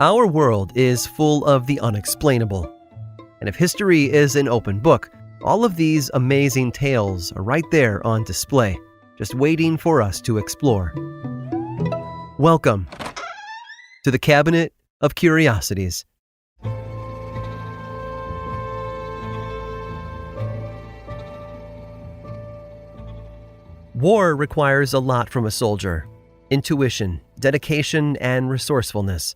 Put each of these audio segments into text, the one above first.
Our world is full of the unexplainable. And if history is an open book, all of these amazing tales are right there on display, just waiting for us to explore. Welcome to the Cabinet of Curiosities. War requires a lot from a soldier: intuition, dedication, and resourcefulness.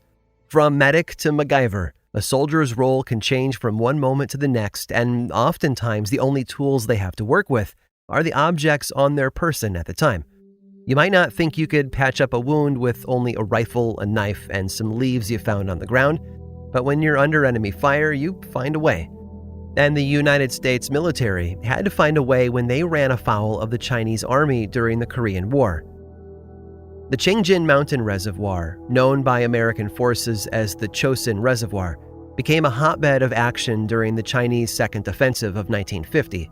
From medic to MacGyver, a soldier's role can change from one moment to the next, and oftentimes the only tools they have to work with are the objects on their person at the time. You might not think you could patch up a wound with only a rifle, a knife, and some leaves you found on the ground, but when you're under enemy fire, you find a way. And the United States military had to find a way when they ran afoul of the Chinese army during the Korean War. The Qingjin Mountain Reservoir, known by American forces as the Chosin Reservoir, became a hotbed of action during the Chinese Second Offensive of 1950.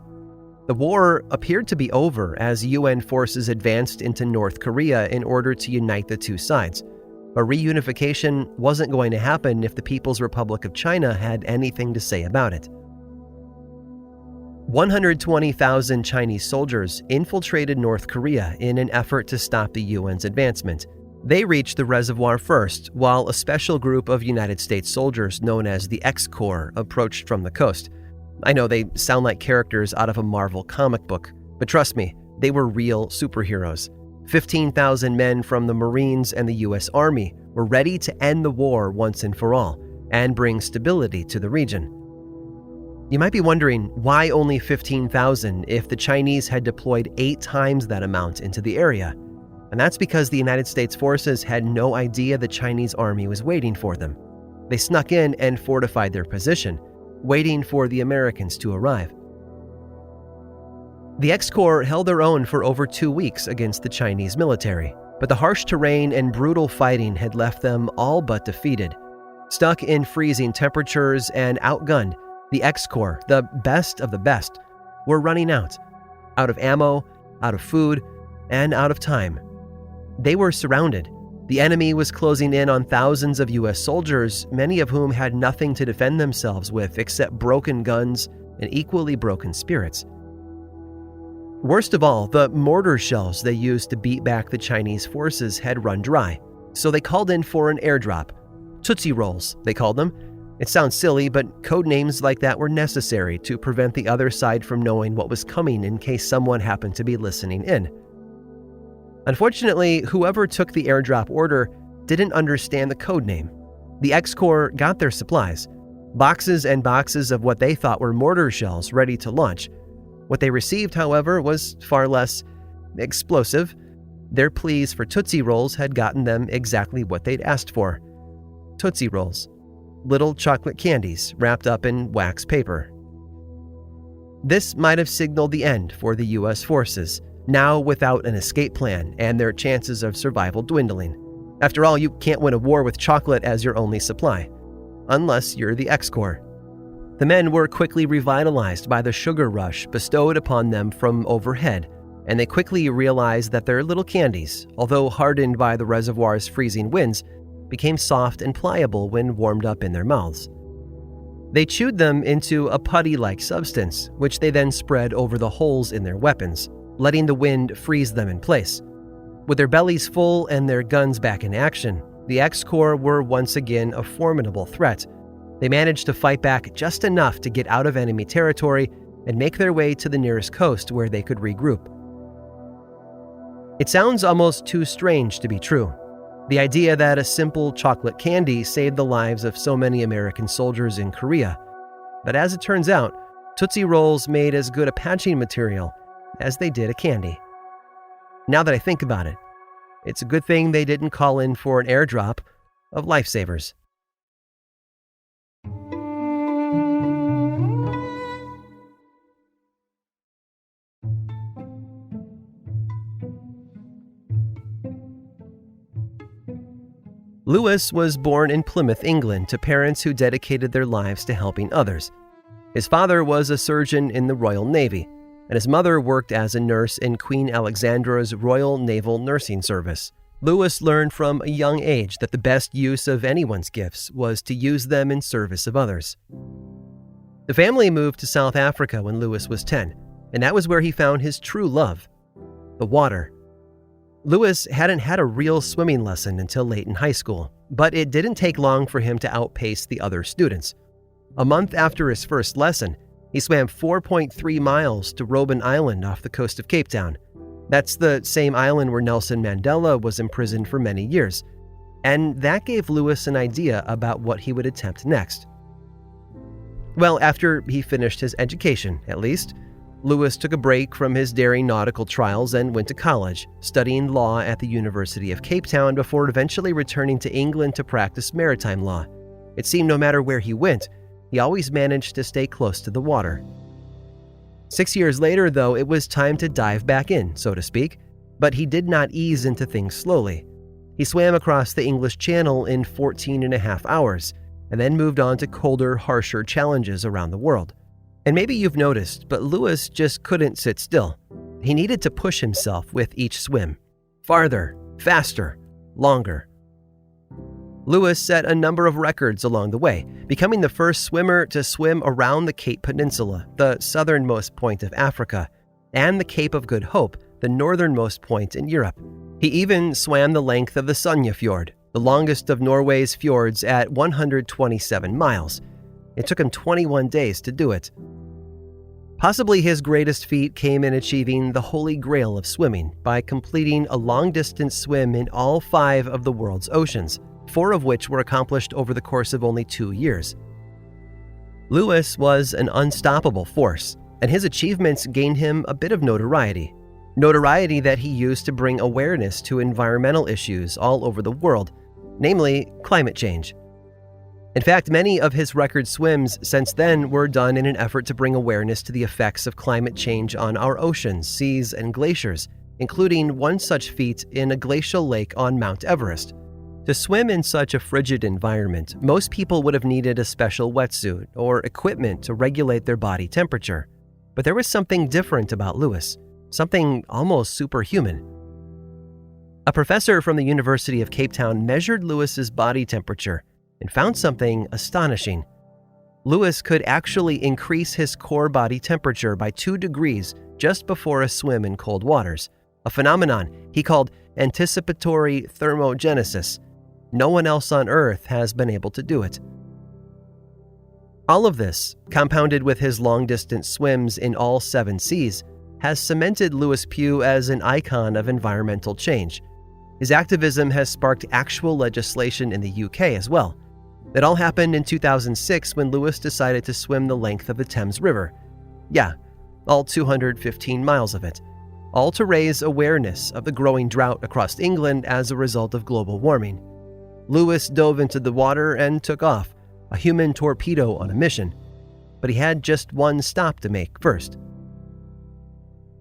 The war appeared to be over as UN forces advanced into North Korea in order to unite the two sides. But reunification wasn't going to happen if the People's Republic of China had anything to say about it. 120,000 Chinese soldiers infiltrated North Korea in an effort to stop the UN's advancement. They reached the reservoir first, while a special group of United States soldiers known as the X-Corps approached from the coast. I know they sound like characters out of a Marvel comic book, but trust me, they were real superheroes. 15,000 men from the Marines and the U.S. Army were ready to end the war once and for all, and bring stability to the region. You might be wondering, why only 15,000 if the Chinese had deployed 8 times that amount into the area? And that's because the United States forces had no idea the Chinese army was waiting for them. They snuck in and fortified their position, waiting for the Americans to arrive. The X-Corps held their own for over 2 weeks against the Chinese military, but the harsh terrain and brutal fighting had left them all but defeated. Stuck in freezing temperatures and outgunned, the X-Corps, the best of the best, were running out of ammo, out of food, and out of time. They were surrounded. The enemy was closing in on thousands of U.S. soldiers, many of whom had nothing to defend themselves with except broken guns and equally broken spirits. Worst of all, the mortar shells they used to beat back the Chinese forces had run dry, so they called in for an airdrop. Tootsie Rolls, they called them. It sounds silly, but code names like that were necessary to prevent the other side from knowing what was coming in case someone happened to be listening in. Unfortunately, whoever took the airdrop order didn't understand the code name. The X-Corps got their supplies, boxes and boxes of what they thought were mortar shells ready to launch. What they received, however, was far less explosive. Their pleas for Tootsie Rolls had gotten them exactly what they'd asked for. Tootsie Rolls. Little chocolate candies wrapped up in wax paper. This might have signaled the end for the U.S. forces, now without an escape plan and their chances of survival dwindling. After all, you can't win a war with chocolate as your only supply, unless you're the X-Corps. The men were quickly revitalized by the sugar rush bestowed upon them from overhead, and they quickly realized that their little candies, although hardened by the reservoir's freezing winds, became soft and pliable when warmed up in their mouths. They chewed them into a putty-like substance, which they then spread over the holes in their weapons, letting the wind freeze them in place. With their bellies full and their guns back in action, the X-Corps were once again a formidable threat. They managed to fight back just enough to get out of enemy territory and make their way to the nearest coast where they could regroup. It sounds almost too strange to be true. The idea that a simple chocolate candy saved the lives of so many American soldiers in Korea. But as it turns out, Tootsie Rolls made as good a patching material as they did a candy. Now that I think about it, it's a good thing they didn't call in for an airdrop of lifesavers. Lewis was born in Plymouth, England, to parents who dedicated their lives to helping others. His father was a surgeon in the Royal Navy, and his mother worked as a nurse in Queen Alexandra's Royal Naval Nursing Service, Lewis learned from a young age that the best use of anyone's gifts was to use them in service of others. The family moved to South Africa when Lewis was 10, and that was where he found his true love, the water. Lewis hadn't had a real swimming lesson until late in high school, but it didn't take long for him to outpace the other students. A month after his first lesson, he swam 4.3 miles to Robben Island off the coast of Cape Town. That's the same island where Nelson Mandela was imprisoned for many years, and that gave Lewis an idea about what he would attempt next. Well, after he finished his education, at least, Lewis took a break from his daring nautical trials and went to college, studying law at the University of Cape Town before eventually returning to England to practice maritime law. It seemed no matter where he went, he always managed to stay close to the water. 6 years later, though, it was time to dive back in, so to speak, but he did not ease into things slowly. He swam across the English Channel in 14 and a half hours, and then moved on to colder, harsher challenges around the world. And maybe you've noticed, but Lewis just couldn't sit still. He needed to push himself with each swim. Farther, faster, longer. Lewis set a number of records along the way, becoming the first swimmer to swim around the Cape Peninsula, the southernmost point of Africa, and the Cape of Good Hope, the northernmost point in Europe. He even swam the length of the Sonja Fjord, the longest of Norway's fjords at 127 miles. It took him 21 days to do it. Possibly his greatest feat came in achieving the holy grail of swimming by completing a long-distance swim in all 5 of the world's oceans, 4 of which were accomplished over the course of only 2 years. Lewis was an unstoppable force, and his achievements gained him a bit of notoriety. Notoriety that he used to bring awareness to environmental issues all over the world, namely climate change. In fact, many of his record swims since then were done in an effort to bring awareness to the effects of climate change on our oceans, seas, and glaciers, including one such feat in a glacial lake on Mount Everest. To swim in such a frigid environment, most people would have needed a special wetsuit or equipment to regulate their body temperature. But there was something different about Lewis, something almost superhuman. A professor from the University of Cape Town measured Lewis's body temperature and found something astonishing. Lewis could actually increase his core body temperature by 2 degrees just before a swim in cold waters, a phenomenon he called anticipatory thermogenesis. No one else on Earth has been able to do it. All of this, compounded with his long-distance swims in all 7 seas, has cemented Lewis Pugh as an icon of environmental change. His activism has sparked actual legislation in the UK as well. It all happened in 2006 when Lewis decided to swim the length of the Thames River. Yeah, all 215 miles of it. All to raise awareness of the growing drought across England as a result of global warming. Lewis dove into the water and took off, a human torpedo on a mission. But he had just one stop to make first.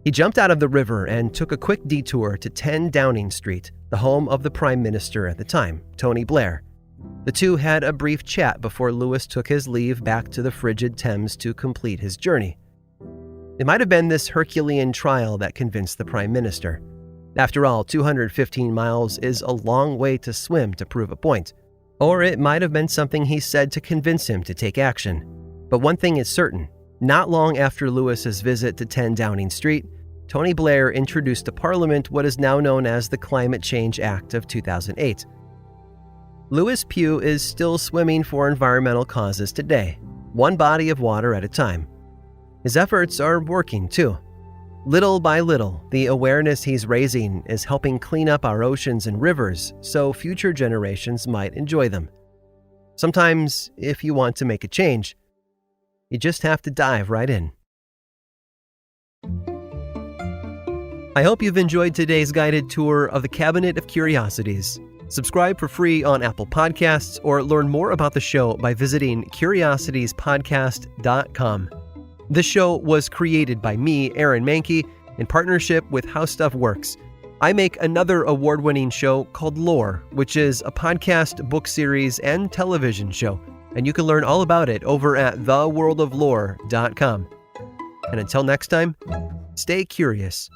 He jumped out of the river and took a quick detour to 10 Downing Street, the home of the Prime Minister at the time, Tony Blair. The two had a brief chat before Lewis took his leave back to the frigid Thames to complete his journey. It might have been this Herculean trial that convinced the Prime Minister. After all, 215 miles is a long way to swim to prove a point. Or it might have been something he said to convince him to take action. But one thing is certain, not long after Lewis's visit to 10 Downing Street, Tony Blair introduced to Parliament what is now known as the Climate Change Act of 2008. Lewis Pugh is still swimming for environmental causes today, one body of water at a time. His efforts are working too. Little by little, the awareness he's raising is helping clean up our oceans and rivers so future generations might enjoy them. Sometimes, if you want to make a change, you just have to dive right in. I hope you've enjoyed today's guided tour of the Cabinet of Curiosities. Subscribe for free on Apple Podcasts or learn more about the show by visiting curiositiespodcast.com. This show was created by me, Aaron Mahnke, in partnership with How Stuff Works. I make another award-winning show called Lore, which is a podcast, book series, and television show, and you can learn all about it over at theworldoflore.com. And until next time, stay curious.